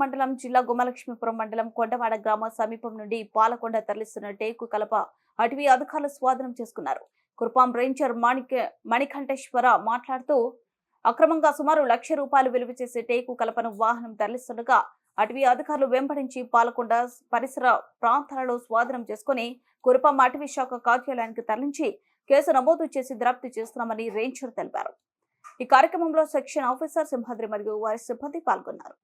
మండలం జిల్లా గుమ్మలక్ష్మీపురం మండలం కొండవాడ గ్రామ సమీపం నుండి పాలకొండ తరలిస్తున్న టేకు కలప అటవీ అధికారులు స్వాధీనం చేసుకున్నారు. కుర్పాం రేంజర్ మణికంఠేశ్వర మాట్లాడుతూ అక్రమంగా సుమారు ₹1,00,000 విలువ చేసే టేకు కలపను వాహనం తరలిస్తుండగా అటవీ అధికారులు వెంబడించి పాలకొండ పరిసర ప్రాంతాలలో స్వాధీనం చేసుకుని కుర్పాం అటవీ శాఖ కార్యాలయానికి తరలించి కేసు నమోదు చేసి దర్యాప్తు చేస్తున్నామని రేంజర్ తెలిపారు. ఈ కార్యక్రమంలో సెక్షన్ ఆఫీసర్ సింహాద్రి మరియు వారి సిబ్బంది పాల్గొన్నారు.